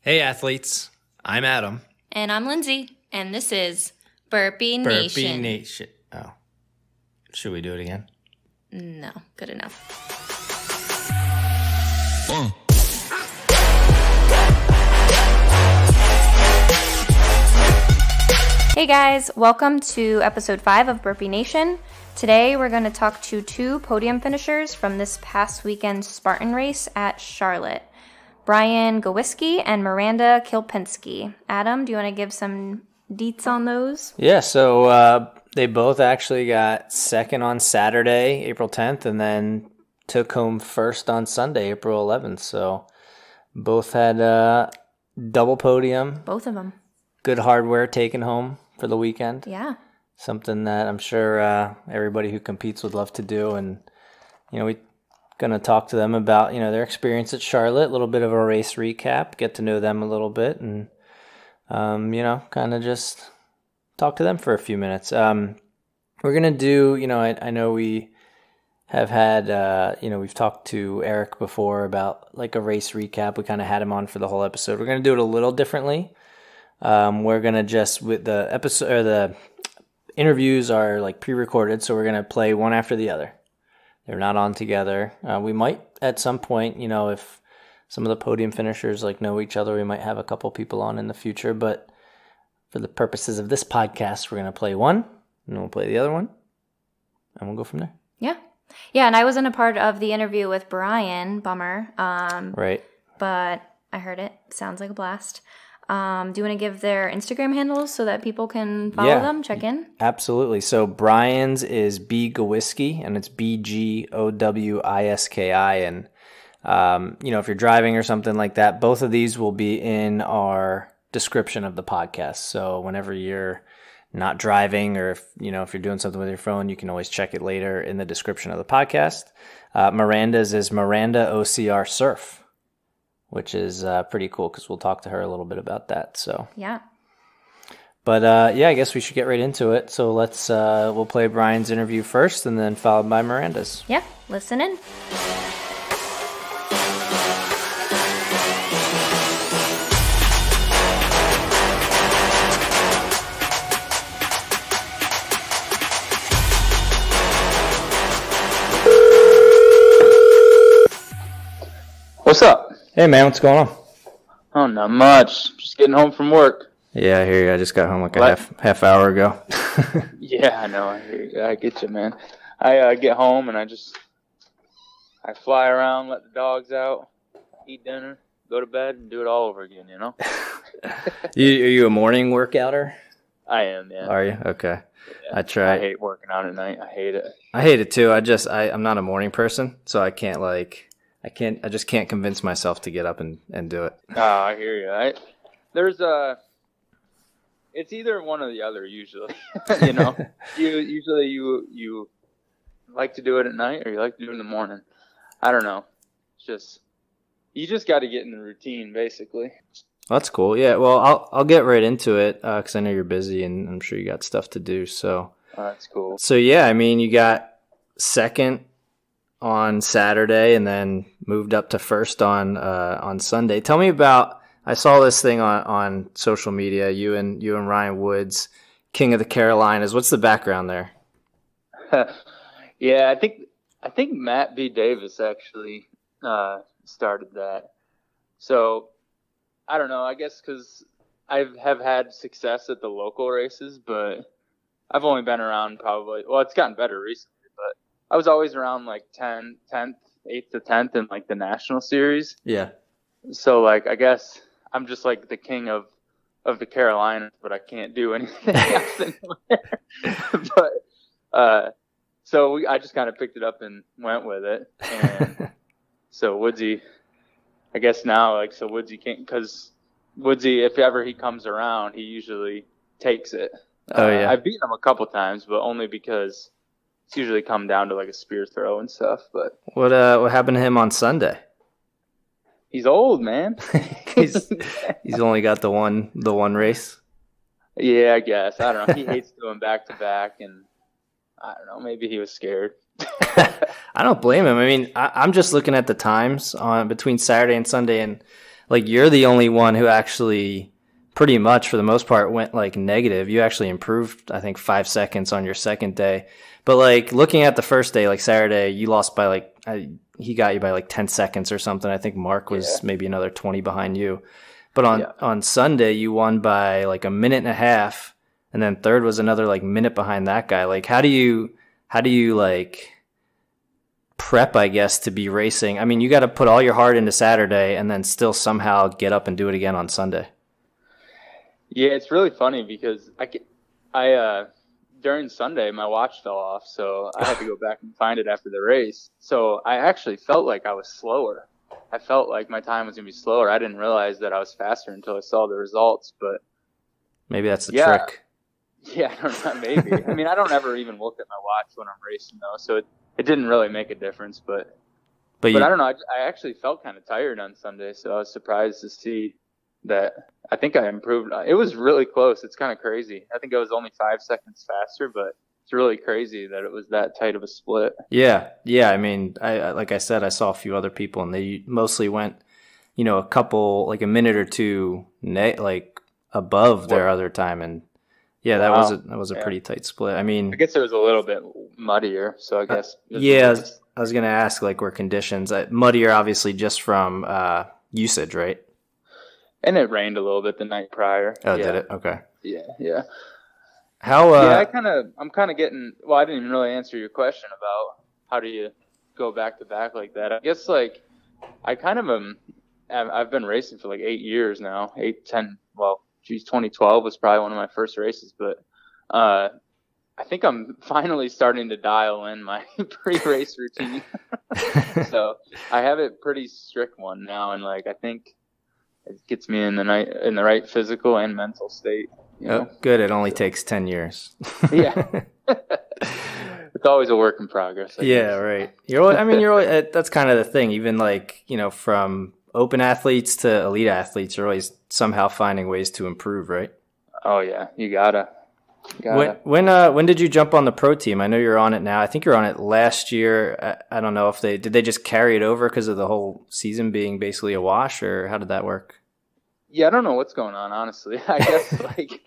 Hey athletes, I'm Adam. And I'm Lindsay, and this is Burpee Nation. Burpee Nation. Oh. Should we do it again? No, good enough. Hey guys, welcome to episode 5 of Burpee Nation. Today we're going to talk to two podium finishers from this past weekend's Spartan Race at Charlotte. Brian Gowiski and Miranda Kielpinski. Adam, do you want to give some deets on those? Yeah, so they both actually got second on Saturday, April 10th, and then took home first on Sunday, April 11th. So both had double podium. Both of them. Good hardware taken home for the weekend. Yeah. Something that I'm sure everybody who competes would love to do. And, we going to talk to them about, their experience at Charlotte, a little bit of a race recap, get to know them a little bit, and, kind of just talk to them for a few minutes. We're going to do, I know we have had, we've talked to Eric before about like a race recap. We kind of had him on for the whole episode. We're going to do it a little differently. We're going to just, with the episode, or the interviews are like pre-recorded, so we're going to play one after the other. They're not on together. We might at some point, if some of the podium finishers know each other, we might have a couple people on in the future. But for the purposes of this podcast, we're going to play one, and we'll play the other one, and we'll go from there. Yeah. Yeah, and I wasn't a part of the interview with Brian. Bummer. Right. But I heard it. Sounds like a blast. Do you want to give their Instagram handles so that people can follow them, check in? Absolutely. So Brian's is B Gowiski, and it's BGOWISKI. And, if you're driving or something like that, both of these will be in our description of the podcast. So whenever you're not driving, or if you're doing something with your phone, you can always check it later in the description of the podcast. Miranda's is Miranda OCR Surf, which is pretty cool because we'll talk to her a little bit about that. So yeah. But I guess we should get right into it. So let's we'll play Brian's interview first, and then followed by Miranda's. Yeah, listen in. What's up? Hey man, what's going on? Oh, not much. Just getting home from work. Yeah, I hear you. I just got home like a half hour ago. Yeah, I know. I hear you. I get you, man. I get home and I fly around, let the dogs out, eat dinner, go to bed, and do it all over again. Are you a morning workouter? I am. Yeah. Are you? Okay. Yeah. I try. I hate working out at night. I hate it. I hate it too. I'm not a morning person, so I just can't convince myself to get up and do it. Oh, I hear you. It's either one or the other usually. You like to do it at night, or you like to do it in the morning. I don't know. You just got to get in the routine, basically. That's cool. Yeah. Well, I'll get right into it because I know you're busy and I'm sure you got stuff to do. So that's cool. So yeah, you got second on Saturday and then moved up to first on Sunday. Tell me about, I saw this thing on social media, you and Ryan Woods, King of the Carolinas. What's the background there? Yeah, I think Matt B. Davis actually started that. So I don't know, I guess because I have had success at the local races, but I've only been around it's gotten better recently, but I was always around 10th, 8th to 10th in the national series. Yeah. So I guess I'm just the king of the Carolinas, but I can't do anything else anywhere. But I just kind of picked it up and went with it. And so Woodsy, I guess now Woodsy can't, because Woodsy, if ever he comes around, he usually takes it. Oh yeah. I've beaten him a couple times, but only because it's usually come down to a spear throw and stuff. But what happened to him on Sunday? He's old, man. he's only got the one race. Yeah, I guess. I don't know. He hates doing back to back, and I don't know. Maybe he was scared. I don't blame him. I'm just looking at the times between Saturday and Sunday, and like you're the only one who actually pretty much for the most part went like negative. You actually improved, I think, 5 seconds on your second day. But like looking at the first day, like Saturday, you lost by like, he got you by like 10 seconds or something. I think Mark was maybe another 20 behind you. But on Sunday, you won by like a minute and a half. And then third was another like minute behind that guy. Like how do you like prep, I guess, to be racing? I mean, you got to put all your heart into Saturday and then still somehow get up and do it again on Sunday. Yeah, it's really funny because I during Sunday my watch fell off, so I had to go back and find it after the race. So I actually felt like I was slower. I felt like my time was gonna be slower. I didn't realize that I was faster until I saw the results. But maybe that's the trick. Yeah, I don't know, maybe. I mean, I don't ever even look at my watch when I'm racing though, so it didn't really make a difference. But I don't know. I actually felt kind of tired on Sunday, so I was surprised to see that. I think I improved. It was really close. It's kind of crazy. I think I was only 5 seconds faster, but it's really crazy that it was that tight of a split. Yeah. I mean, I like I said, I saw a few other people, and they mostly went, a couple, like a minute or two, like above their other time, and that was a pretty tight split. I mean, I guess it was a little bit muddier, so I guess. I was gonna ask, like, were conditions muddier? Obviously, just from usage, right? And it rained a little bit the night prior. Oh, did it? Okay. Yeah. How? I'm kind of getting. Well, I didn't even really answer your question about how do you go back to back like that. I guess like I kind of I've been racing for like 8 years now. 8, 10. Well, 2012 was probably one of my first races, but I think I'm finally starting to dial in my pre-race routine. So I have a pretty strict one now, and like I think it gets me in the right physical and mental state. Oh, good. It only takes 10 years. Yeah. It's always a work in progress. I guess. Right. You're that's kind of the thing. Even like, from open athletes to elite athletes, you're always somehow finding ways to improve, right? Oh yeah. You gotta. When did you jump on the pro team? I know you're on it now. I think you're on it last year. I don't know if did they just carry it over because of the whole season being basically a wash, or how did that work? Yeah, I don't know what's going on, honestly. I guess like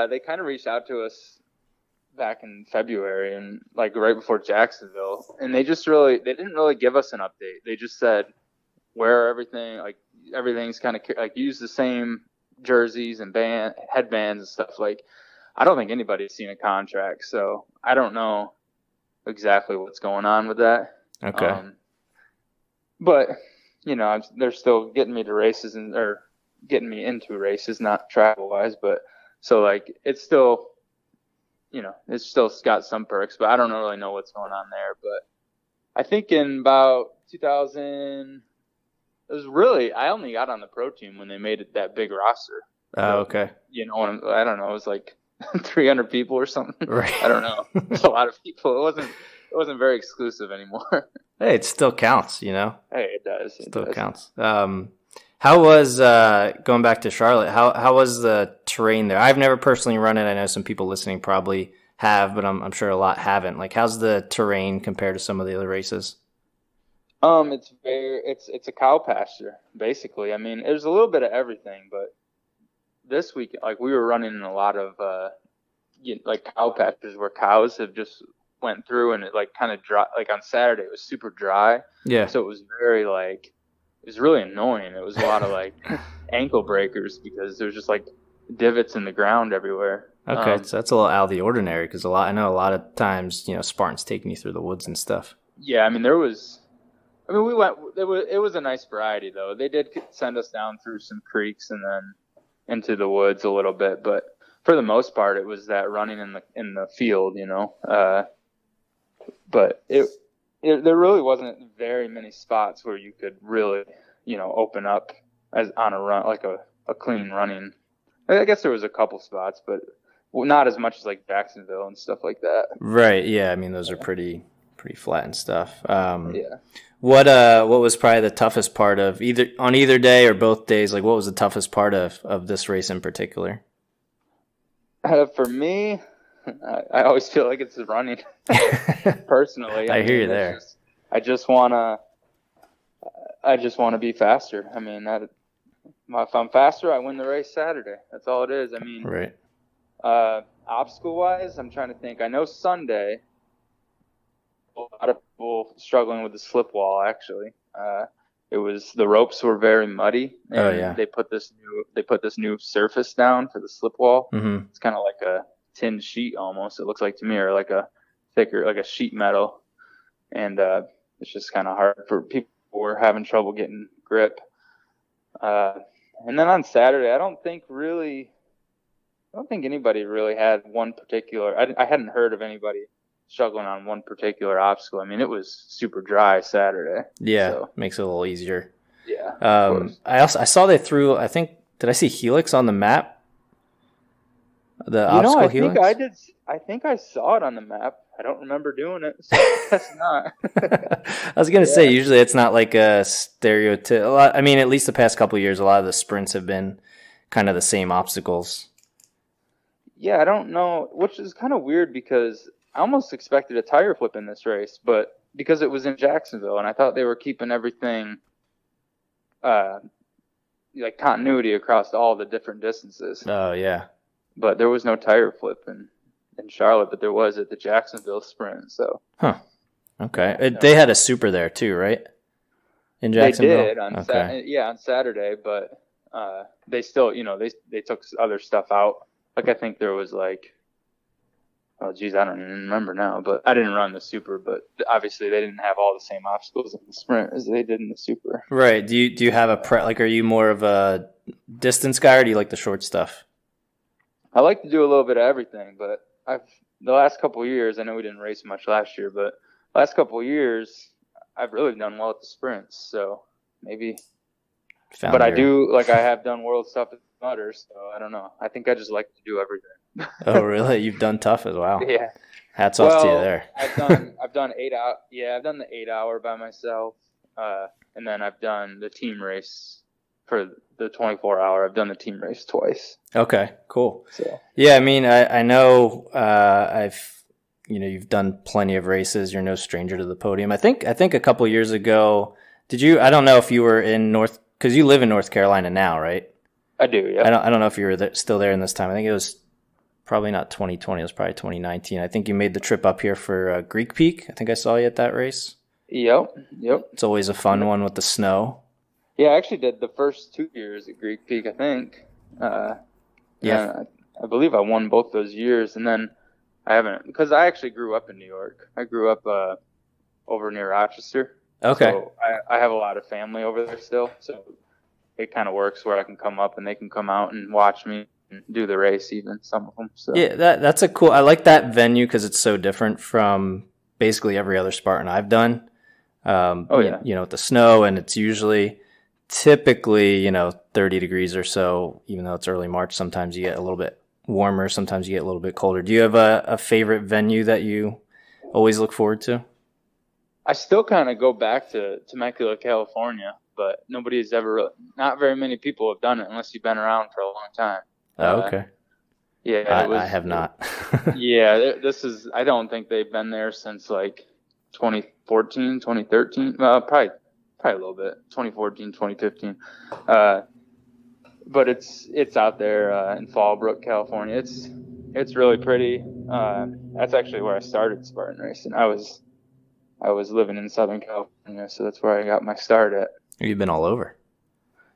they kind of reached out to us back in February and like right before Jacksonville, and they didn't really give us an update. They just said wear everything's kind of like use the same jerseys and headbands and stuff. Like I don't think anybody's seen a contract, so I don't know exactly what's going on with that. Okay. But they're still getting me to races or getting me into races, not travel wise, but so like it's still got some perks, but I don't really know what's going on there. But I think in about 2000, I only got on the pro team when they made it that big roster. Oh, okay. I don't know. It was like 300 people or something. Right. I don't know. It's a lot of people. It wasn't very exclusive anymore. Hey, it still counts, Hey, it does. It still does. counts. How was going back to Charlotte? How was the terrain there? I've never personally run it. I know some people listening probably have, but I'm sure a lot haven't. Like, how's the terrain compared to some of the other races? It's a cow pasture basically. I mean, there's a little bit of everything, but this week, like we were running in a lot of like cow pastures where cows have just went through, and it like kind of dry. Like on Saturday, it was super dry. Yeah. So it was it was really annoying. It was a lot of like ankle breakers because there was just like divots in the ground everywhere. Okay, so that's a little out of the ordinary because I know a lot of times Spartan's taking you through the woods and stuff. Yeah, I mean we went. It was a nice variety though. They did send us down through some creeks and then into the woods a little bit, but for the most part, it was that running in the field, But there really wasn't very many spots where you could really, open up as on a run, like a clean running. I guess there was a couple spots, but not as much as like Jacksonville and stuff like that. Right. Yeah. I mean, those are pretty flat and stuff. Yeah. What was probably the toughest part of either day or both days? Like, what was the toughest part of this race in particular? For me, I always feel like it's running. Personally, I hear you there. I just want to. I just want to be faster. I mean, if I'm faster, I win the race Saturday. That's all it is. I mean, right. Obstacle-wise, I'm trying to think. I know Sunday, a lot of people struggling with the slip wall. Actually, the ropes were very muddy. And they put this new surface down for the slip wall. Mm-hmm. It's kind of like a tin sheet almost. It looks like to me, or like a thicker, like a sheet metal, and it's just kind of hard for people who are having trouble getting grip. And then on Saturday, I don't think anybody really had one particular. I hadn't heard of anybody struggling on one particular obstacle. I mean, it was super dry Saturday. Yeah, so. Makes it a little easier. Yeah. I saw they threw. I think, did I see Helix on the map? The obstacle Helix. I think I saw it on the map. I don't remember doing it, so I guess not. I was gonna say usually it's not like a stereotype. I mean, at least the past couple of years, a lot of the sprints have been kind of the same obstacles. Yeah, I don't know, which is kind of weird because I almost expected a tire flip in this race, but because it was in Jacksonville, and I thought they were keeping everything like continuity across all the different distances. Oh yeah. But there was no tire flip in Charlotte, but there was at the Jacksonville sprint. So. Huh. Okay. They had a super there too, right? In Jacksonville. They did on Saturday, but they still, they took other stuff out. Like I think there was like, oh geez, I don't even remember now. But I didn't run the super, but obviously they didn't have all the same obstacles in the sprint as they did in the super. Right. Do you have are you more of a distance guy, or do you like the short stuff? I like to do a little bit of everything, but the last couple of years, I know we didn't race much last year, but last couple of years, I've really done well at the sprints. So maybe, I have done world stuff at mutters. So I don't know. I think I just like to do everything. Oh, really? You've done tough as well. Yeah. Hats off to you there. I've done 8 hour. Yeah, I've done the 8 hour by myself, and then I've done the team race. For the 24-hour, I've done the team race twice. Okay, cool. So. Yeah, I mean, I know you've done plenty of races. You're no stranger to the podium. I think a couple of years ago, I don't know if you were in because you live in North Carolina now, right? I do, yeah. I don't know if you were still there in this time. I think it was probably not 2020. It was probably 2019. I think you made the trip up here for Greek Peak. I think I saw you at that race. Yep. It's always a fun one with the snow. Yeah, I actually did the first 2 years at Greek Peak, I think. Yeah. I believe I won both those years, and then I haven't, because I actually grew up in New York. I grew up over near Rochester. Okay. So I have a lot of family over there still, so it kind of works where I can come up and they can come out and watch me and do the race, even some of them. So. Yeah, that's I like that venue because it's so different from basically every other Spartan I've done. With the snow, and it's typically 30 degrees or so, even though it's early March. Sometimes you get a little bit warmer, sometimes you get a little bit colder. Do you have a favorite venue that you always look forward to? I still kind of go back to Temecula, California, but not very many people have done it unless you've been around for a long time. Oh, okay. Yeah, I have not. Yeah, I don't think they've been there since like 2014, 2013. Well, probably a little bit, 2014, 2015. But it's out there in Fallbrook, California. It's really pretty. That's actually where I started Spartan racing. I was living in Southern California, so that's where I got my start at. You've been all over.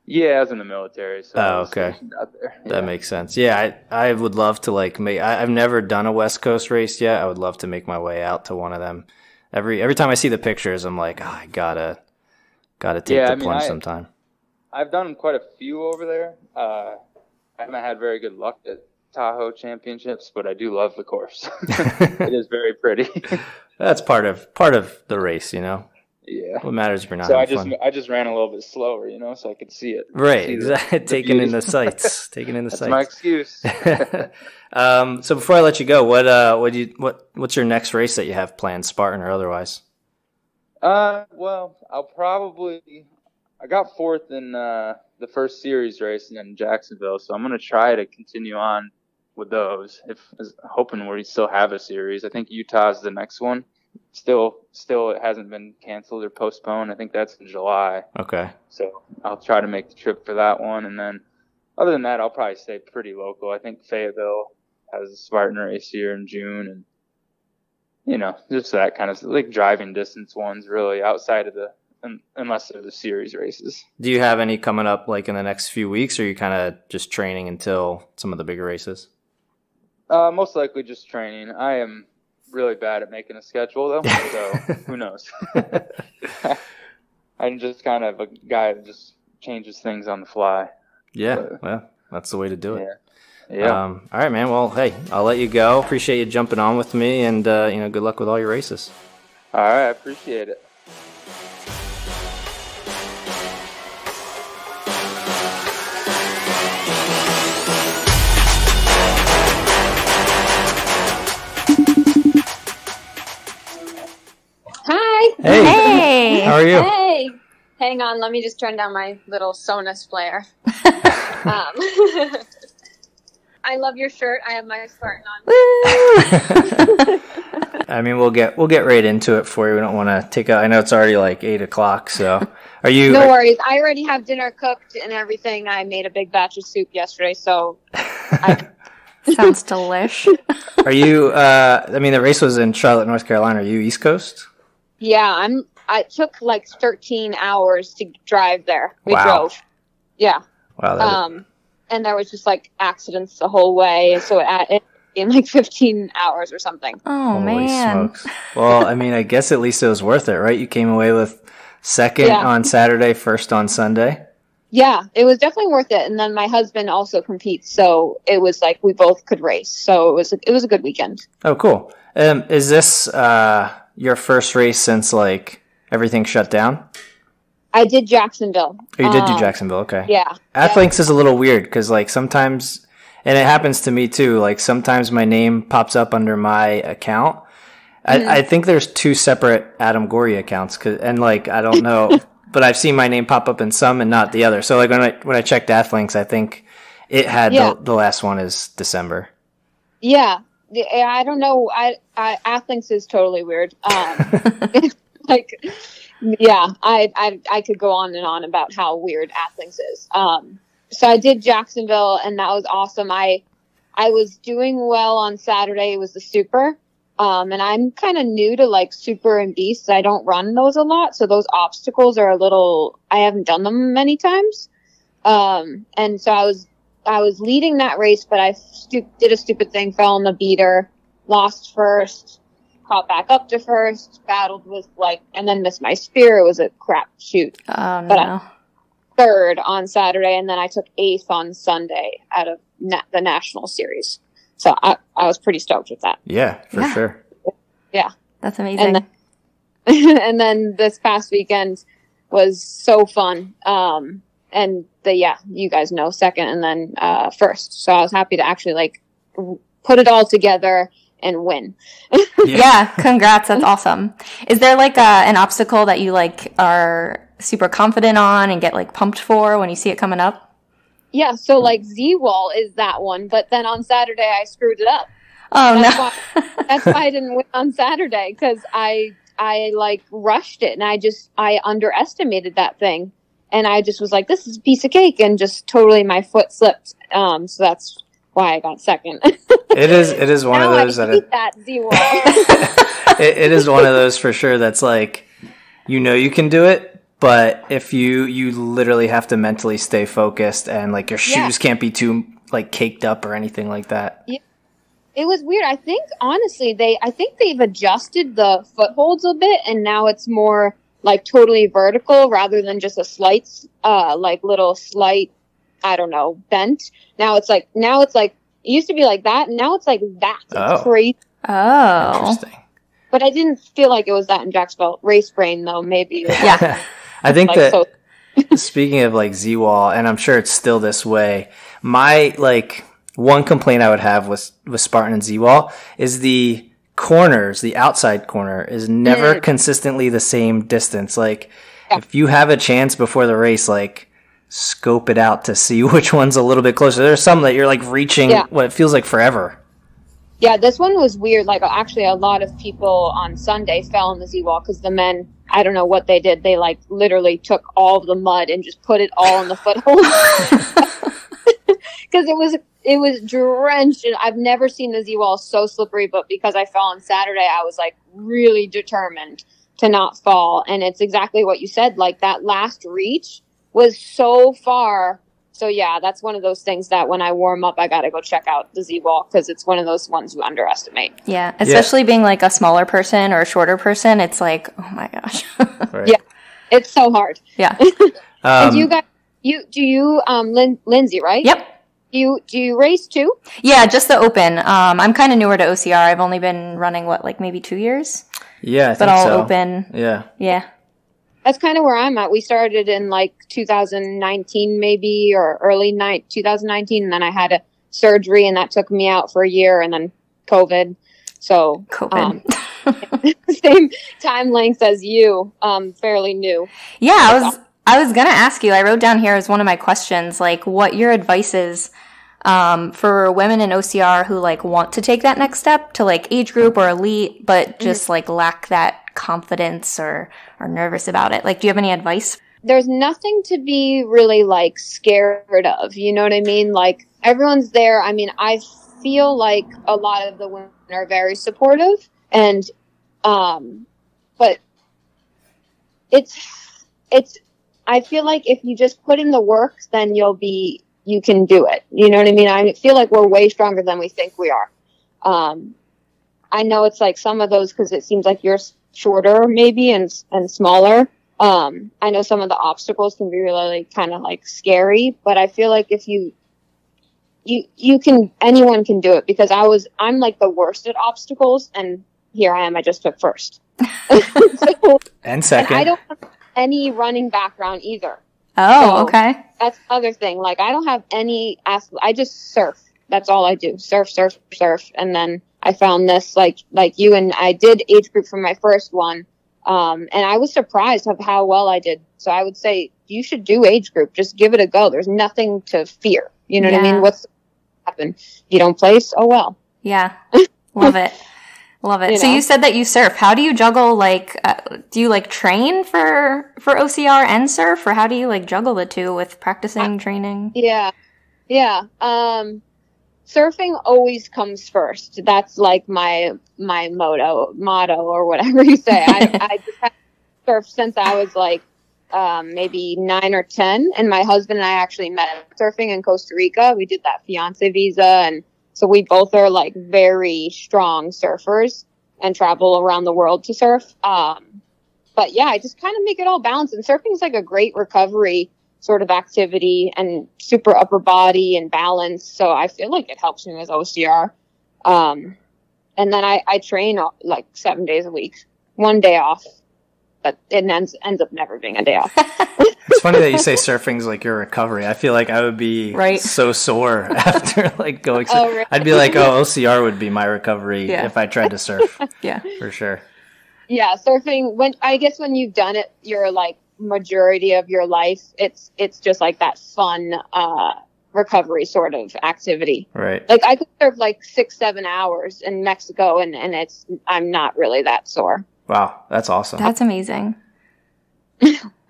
Yeah, I was in the military, so I was okay. stationed out there. Yeah. That makes sense. Yeah, I would love to I've never done a West Coast race yet. I would love to make my way out to one of them. Every time I see the pictures, I'm like, I gotta take the plunge sometime. I've done quite a few over there. I haven't had very good luck at Tahoe championships, but I do love the course. It is very pretty. That's part of the race, Yeah. What matters if you're not having fun. I just ran a little bit slower, so I could see it. Right, exactly. Taking in the sights. That's my excuse. So before I let you go, what's your next race that you have planned, Spartan or otherwise? Well, I got fourth in the first series race in Jacksonville, so I'm gonna try to continue on with those. Hoping we still have a series. I think Utah's the next one. still it hasn't been canceled or postponed. I think that's in July. Okay. So I'll try to make the trip for that one. And then other than that, I'll probably stay pretty local. I think Fayetteville has a Spartan race here in June, and just that kind of like driving distance ones really outside of unless they're the series races. Do you have any coming up like in the next few weeks, or are you kind of just training until some of the bigger races? Most likely just training. I am really bad at making a schedule though, so who knows? I'm just kind of a guy that just changes things on the fly. Yeah, well, that's the way to do it. Yeah. All right, man. Well, hey, I'll let you go. Appreciate you jumping on with me, and good luck with all your races. All right, I appreciate it. Hi. Hey. How are you? Hey. Hang on, let me just turn down my little Sonus flare. I love your shirt. I have my Spartan on. I mean, we'll get right into it for you. We don't want to take I know it's already like 8:00, so are you? No worries. I already have dinner cooked and everything. I made a big batch of soup yesterday, so. Sounds delish. Are you? I mean, the race was in Charlotte, North Carolina. Are you East Coast? Yeah, I took like 13 hours to drive there. We Wow. drove. Yeah. Wow. And there was just like accidents the whole way, so it in like 15 hours or something. Oh, Holy man. smokes. Well, I mean, I guess at least it was worth it, right? You came away with second Yeah. on Saturday, first on Sunday. Yeah, it was definitely worth it. And then my husband also competes, so it was like we both could race. So it was a good weekend. Oh, cool. Is this your first race since like everything shut down? I did Jacksonville. Oh, you did do Jacksonville, okay. Yeah. Athlinks is a little weird because like sometimes, and it happens to me too, like sometimes my name pops up under my account. I think there's two separate Adam Gorey accounts, and like I don't know, but I've seen my name pop up in some and not the other. So like when I checked Athlinks, I think it had the last one is December. Yeah. I don't know. Athlinks is totally weird. Like, yeah, I could go on and on about how weird Athlinks is. So I did Jacksonville, and that was awesome. I was doing well on Saturday. It was the Super. And I'm kind of new to like Super and Beasts. I don't run those a lot. So those obstacles are I haven't done them many times. And so I was leading that race, but I did a stupid thing, fell in the beater, lost first, caught back up to first, battled with and then missed my spear. It was a crap shoot. Oh, no. But I third on Saturday, and then I took 8th on Sunday out of the national series. So I was pretty stoked with that. Yeah, for sure. Yeah. That's amazing. And then this past weekend was so fun. And you guys know, second and then first. So I was happy to actually put it all together and win. Yeah, congrats. That's awesome. Is there an obstacle that you are super confident on and get pumped for when you see it coming up? Yeah, so Z-Wall is that one, but then on Saturday I screwed it up. Oh, That's why I didn't win on Saturday, because I rushed it, and I underestimated that thing. And I just was like, this is a piece of cake, and just totally my foot slipped. So that's why I got second. It is one of those that Z-Wall. it is one of those for sure that's you can do it, but if you literally have to mentally stay focused, and your shoes can't be too caked up or anything like that. Yeah. It was weird. I think honestly they've adjusted the footholds a bit, and now it's more totally vertical rather than just a slight little slight, I don't know, bent. Now it's it used to be like that, and now it's like that. It's crazy. Oh. Interesting. But I didn't feel like it was that in Jacksonville. Race brain though, maybe. Yeah. I think that speaking of Z-Wall, and I'm sure it's still this way, my one complaint I would have with Spartan and Z-Wall is the corners, the outside corner is never consistently the same distance. If you have a chance before the race, scope it out to see which one's a little bit closer. There's some that you're reaching what it feels like forever. Yeah, this one was weird. Like, actually, a lot of people on Sunday fell on the Z-Wall because the men, I don't know what they did. They, like, literally took all of the mud and just put it all in the foothold. Because it was drenched. And I've never seen the Z-Wall so slippery, but because I fell on Saturday, I was, like, really determined to not fall. And it's exactly what you said. Like, that last reach was so far. So, yeah, that's one of those things that when I warm up, I got to go check out the Z-Wall because it's one of those ones you underestimate. Yeah, especially being like a smaller person or a shorter person. It's like, oh my gosh. Right. Yeah, it's so hard. Yeah. And do you guys, Lindsay, right? Yep. Do you race too? Yeah, just the open. I'm kind of newer to OCR. I've only been running, maybe 2 years? Yeah, I think but all so. open. Yeah. Yeah. That's kind of where I'm at. We started in like 2019 maybe, or early 2019, and then I had a surgery, and that took me out for a year, and then COVID. So same time length as you, fairly new. Yeah, I was gonna ask you. I wrote down here as one of my questions, like, what your advice is for women in OCR who like want to take that next step to like age group or elite, but just like lack that confidence or are nervous about it. Like, do you have any advice? There's nothing to be really like scared of. You know what I mean? Like, everyone's there. I mean, I feel like a lot of the women are very supportive, and but it's I feel like if you just put in the work, then you can do it. You know what I mean? I feel like we're way stronger than we think we are. I know it's like some of those, because it seems like you're shorter maybe and smaller. I know some of the obstacles can be really kind of like scary, but I feel like if you can, anyone can do it, because I'm like the worst at obstacles, and here I am, I just took first. And second. And I don't have any running background either. Oh, so okay. That's the other thing. Like, I don't have any, I just surf. That's all I do. Surf. And then I found this, like you, and I did age group for my first one. And I was surprised of how well I did. So I would say you should do age group. Just give it a go. There's nothing to fear. You know what I mean? What's happen? If you don't place, oh well. Yeah. Love it. Love it. So you said that you surf. How do you juggle, like, do you like train for OCR and surf, or how do you like juggle the two with practicing, training? Yeah. Surfing always comes first. That's like my motto or whatever you say. I just have surfed since I was like maybe 9 or 10, and my husband and I actually met surfing in Costa Rica. We did that fiance visa, and so we both are like very strong surfers and travel around the world to surf. But yeah, I just kind of make it all balanced, and surfing is like a great recovery sort of activity and super upper body and balance. So I feel like it helps me with OCR. And then I train like 7 days a week, 1 day off, but it ends up never being a day off. It's funny that you say surfing's like your recovery. I feel like I would be so sore after like going. Oh, really? I'd be like, OCR would be my recovery if I tried to surf. Yeah, for sure. Yeah, surfing. When you've done it, you're like majority of your life, it's just like that fun recovery sort of activity. Right. Like, I could surf like 6-7 hours in Mexico, and I'm not really that sore. Wow, that's awesome. That's amazing.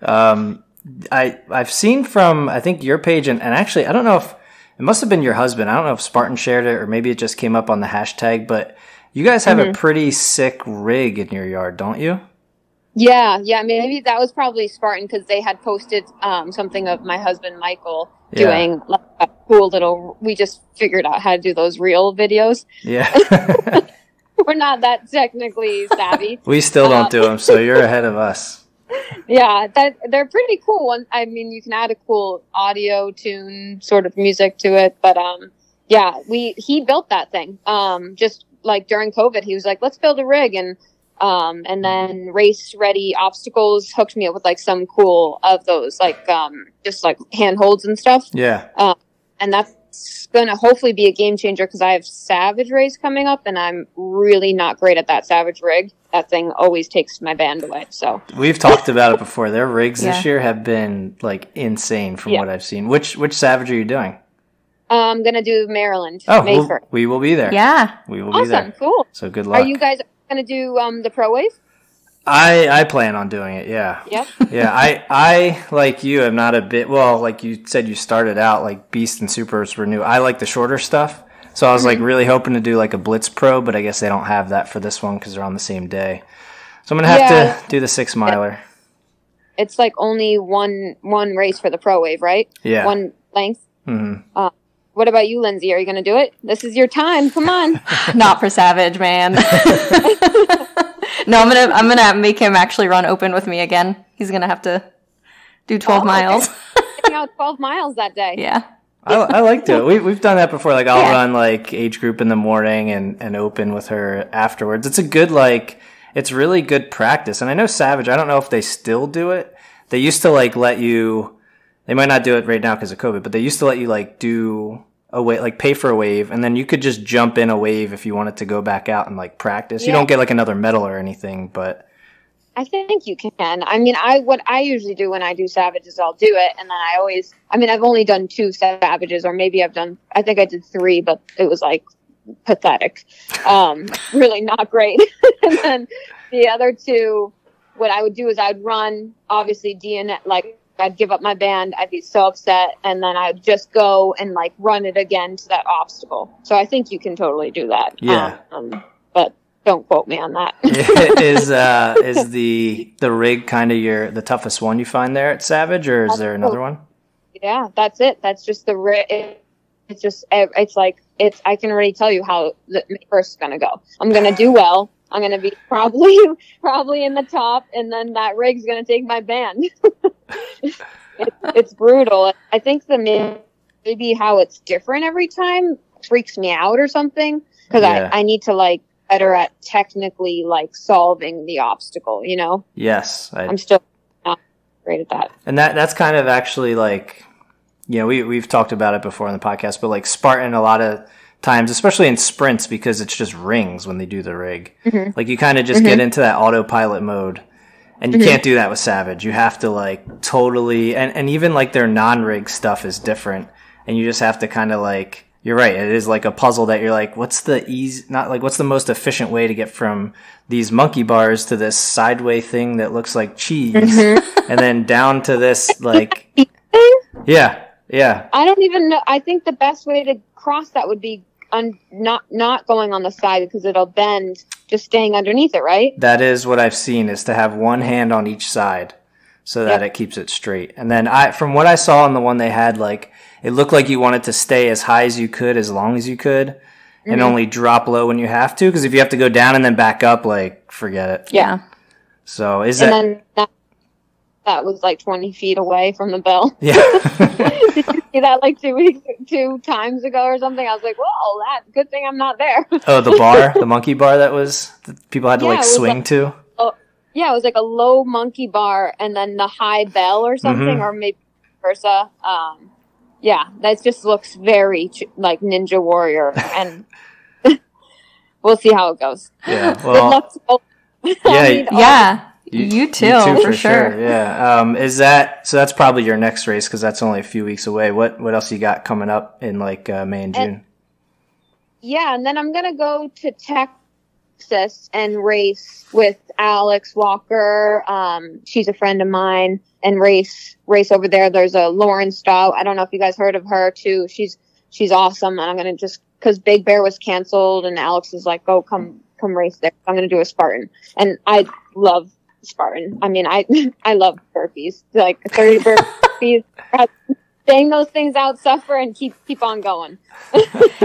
I've seen from, I think, your page, and actually, I don't know if it must have been your husband. I don't know if Spartan shared it or maybe it just came up on the hashtag, but you guys have a pretty sick rig in your yard, don't you? Yeah. Maybe that was probably Spartan, because they had posted something of my husband Michael doing like a cool little. We just figured out how to do those reel videos. Yeah, we're not that technically savvy. We still don't do them, so you're ahead of us. Yeah, they're pretty cool. I mean, you can add a cool audio tune sort of music to it, but yeah, he built that thing. Just like during COVID, he was like, let's build a rig, and then Race Ready Obstacles hooked me up with like some cool of those, like just like handholds and stuff. Yeah. And that's gonna hopefully be a game changer, because I have Savage Race coming up, and I'm really not great at that Savage rig. That thing always takes my band away. So we've talked about it before. Their rigs this year have been like insane from what I've seen. Which Savage are you doing? I'm going to do Maryland. Oh, May 1st. we will be there. Yeah. We will be there. Awesome. Cool. So good luck. Are you guys going to do the Pro Wave? I plan on doing it, yeah. Yep. Yeah, I like you, am not a bit, well, like you said, you started out like Beast and Supers were new. I like the shorter stuff. So I was like really hoping to do like a Blitz Pro, but I guess they don't have that for this one because they're on the same day. So I'm going to have to do the 6 miler. It's like only one race for the Pro Wave, right? Yeah. One length. Mm-hmm. What about you, Lindsay? Are you going to do it? This is your time. Come on. Not for Savage, man. No, I'm gonna make him actually run open with me again. He's gonna have to do 12 miles. Getting out 12 miles that day. Yeah. I like to. We've done that before. Like I'll run like age group in the morning and open with her afterwards. It's a good it's really good practice. And I know Savage, I don't know if they still do it. They used to like let you, they might not do it right now because of COVID, but they used to let you like do a wave, like pay for a wave, and then you could just jump in a wave if you wanted to go back out and like practice. Yeah. You don't get like another medal or anything, but I think you can. I mean, what I usually do when I do Savage is I'll do it, and then I've only done 2 Savages, or maybe I think I did 3, but it was like pathetic. Really not great. And then the other 2, what I would do is I'd run, obviously I'd give up my band. I'd be so upset. And then I'd just go and like run it again to that obstacle. So I think you can totally do that. Yeah. But don't quote me on that. Is the rig kind of the toughest one you find there at Savage, or is there another one? Yeah, that's it. That's just the rig. I can already tell you how the first is going to go. I'm going to do well. I'm going to be probably in the top, and then that rig's going to take my band. It's brutal. I think maybe how it's different every time freaks me out or something, because I need to like better at technically like solving the obstacle, you know? Yes. I'm still not great at that. And that's kind of actually like, you know, we've talked about it before on the podcast, but like Spartan a lot of times, especially in sprints, because it's just rings when they do the rig. Mm-hmm. Like you kind of just get into that autopilot mode, and you can't do that with Savage. You have to like totally, and even like their non-rig stuff is different, and you just have to kind of like, you're right, it is like a puzzle that you're like, what's the most efficient way to get from these monkey bars to this sideways thing that looks like cheese, and then down to this like, yeah. I don't even know. I think the best way to cross that would be not going on the side, because it'll bend, just staying underneath it, right? That is what I've seen, is to have one hand on each side so that it keeps it straight. And then from what I saw on the one they had, like it looked like you wanted to stay as high as you could, as long as you could, and only drop low when you have to, because if you have to go down and then back up, like forget it. Yeah. So then that was like 20 feet away from the bell. Yeah. Did you see that like 2 times ago or something? I was like, well, good thing I'm not there. Oh, the monkey bar that people had to like swing to? Yeah, it was like a low monkey bar and then the high bell or something, or maybe versa. Yeah, that just looks very like Ninja Warrior, and we'll see how it goes. Yeah, well, good luck to both. Yeah. You too, for sure. Yeah. So that's probably your next race, because that's only a few weeks away. What else you got coming up in like May and June? And then I'm gonna go to Texas and race with Alex Walker. She's a friend of mine, and race over there. There's a Lauren Stout. I don't know if you guys heard of her too. She's awesome, and I'm gonna because Big Bear was canceled, and Alex is like, "Oh, come race there." I'm gonna do a Spartan, and I love Spartan. I mean, I love burpees, like 30 burpees. Saying those things out, suffer, and keep on going.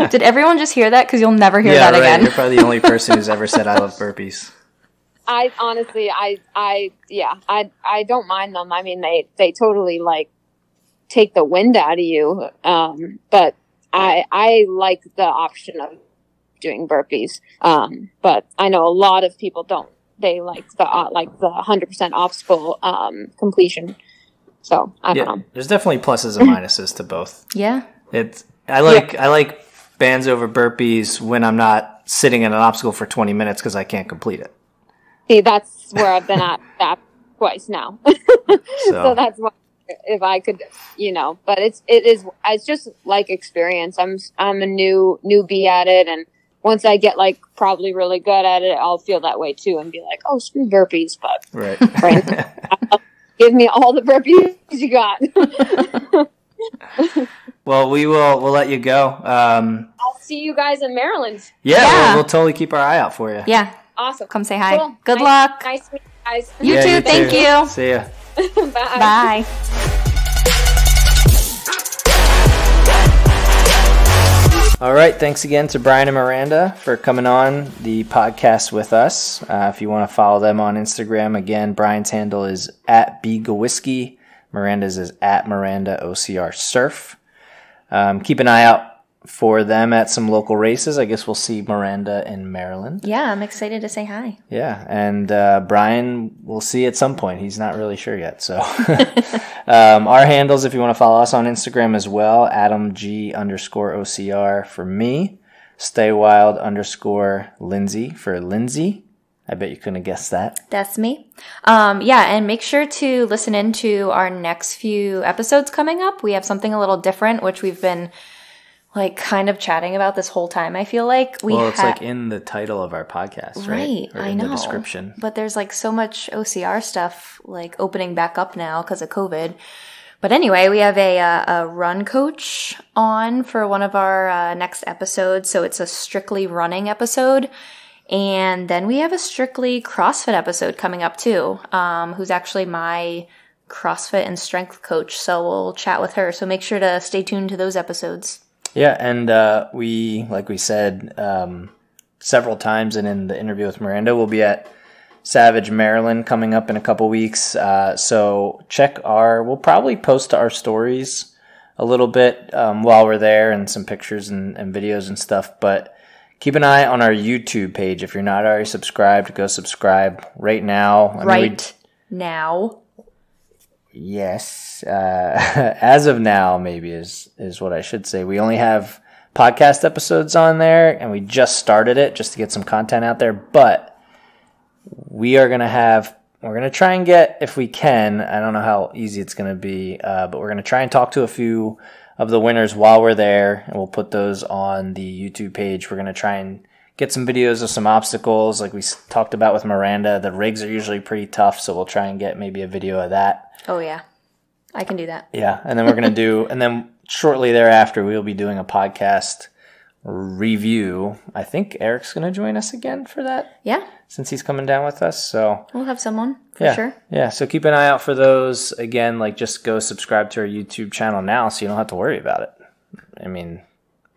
Did everyone just hear that? Because you'll never hear that again. You're probably the only person who's ever said I love burpees. I honestly, I don't mind them. I mean, they totally like take the wind out of you. But I like the option of doing burpees. But I know a lot of people don't. They like the 100% obstacle completion. So I don't know. There's definitely pluses and minuses to both. Yeah. I like bands over burpees when I'm not sitting in an obstacle for 20 minutes because I can't complete it. See, that's where I've been at that twice now. So that's why if I could, but it's just like experience. I'm a newbie at it. And once I get like probably really good at it, I'll feel that way too and be like, oh, screw burpees. But right. Give me all the burpees you got. Well, we'll let you go. I'll see you guys in Maryland. Yeah. We'll totally keep our eye out for you. Yeah. Awesome. Come say hi. Cool. Good luck. Nice to meet you guys. You too. Thank you. See ya. Bye. Bye. All right. Thanks again to Brian and Miranda for coming on the podcast with us. If you want to follow them on Instagram, again, Brian's handle is @bgowiski. Miranda's is @MirandaOCRSurf. Keep an eye out for them at some local races. I guess we'll see Miranda in Maryland. Yeah, I'm excited to say hi. Yeah, and Brian we'll see at some point. He's not really sure yet. So our handles, if you want to follow us on Instagram as well, AdamG_OCR for me, StayWild_Lindsay for Lindsay. I bet you couldn't have guessed that. That's me. And make sure to listen into our next few episodes coming up. We have something a little different, which we've been like kind of chatting about this whole time. I feel like it's like in the title of our podcast, right? Or I in know. the description. But there's like so much OCR stuff like opening back up now because of COVID. But anyway, we have a run coach on for one of our next episodes. So it's a strictly running episode. And then we have a strictly CrossFit episode coming up too, who's actually my CrossFit and strength coach. So we'll chat with her. So make sure to stay tuned to those episodes. Yeah, and like we said several times, and in the interview with Miranda, we'll be at Savage, Maryland coming up in a couple weeks. So we'll probably post our stories a little bit while we're there, and some pictures and videos and stuff. But keep an eye on our YouTube page. If you're not already subscribed, go subscribe right now. Now. Yes. As of now, maybe is what I should say. We only have podcast episodes on there, and we just started it just to get some content out there. But we're going to try and get, if we can, I don't know how easy it's going to be, but we're going to try and talk to a few of the winners while we're there, and we'll put those on the YouTube page. We're going to try and get some videos of some obstacles like we talked about with Miranda. The rigs are usually pretty tough, so we'll try and get maybe a video of that. Oh, yeah. I can do that. Yeah, and then we're going to and then shortly thereafter, we'll be doing a podcast review. I think Eric's going to join us again for that. Yeah. Since he's coming down with us, so we'll have someone for sure. Yeah, so keep an eye out for those. Again, just go subscribe to our YouTube channel now so you don't have to worry about it. I mean,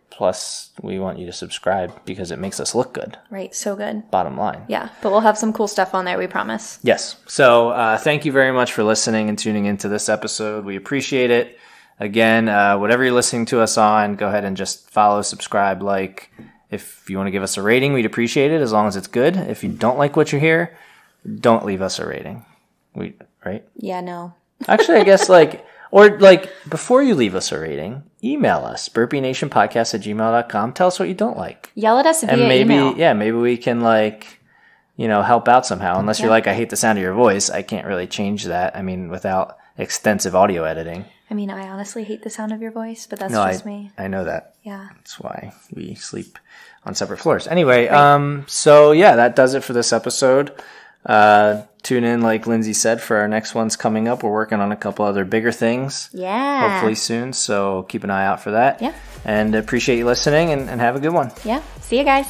plus we want you to subscribe because it makes us look good. Right, so good. Bottom line. Yeah, but we'll have some cool stuff on there, we promise. Yes. So thank you very much for listening and tuning into this episode. We appreciate it. Again, whatever you're listening to us on, go ahead and just follow, subscribe, like. If you want to give us a rating, we'd appreciate it as long as it's good. If you don't like what you hear, don't leave us a rating. Right? Yeah, no. Actually, I guess before you leave us a rating, email us, burpeenationpodcast@gmail.com. Tell us what you don't like. Yell at us via email. Yeah, maybe we can help out somehow. Unless you're like, I hate the sound of your voice. I can't really change that. I mean, without extensive audio editing. I mean, I honestly hate the sound of your voice, but that's just me. I know that. Yeah. That's why we sleep on separate floors. Anyway, so yeah, that does it for this episode. Tune in, like Lindsay said, for our next ones coming up. We're working on a couple other bigger things. Yeah. Hopefully soon, so keep an eye out for that. Yeah. And appreciate you listening, and have a good one. Yeah. See you guys.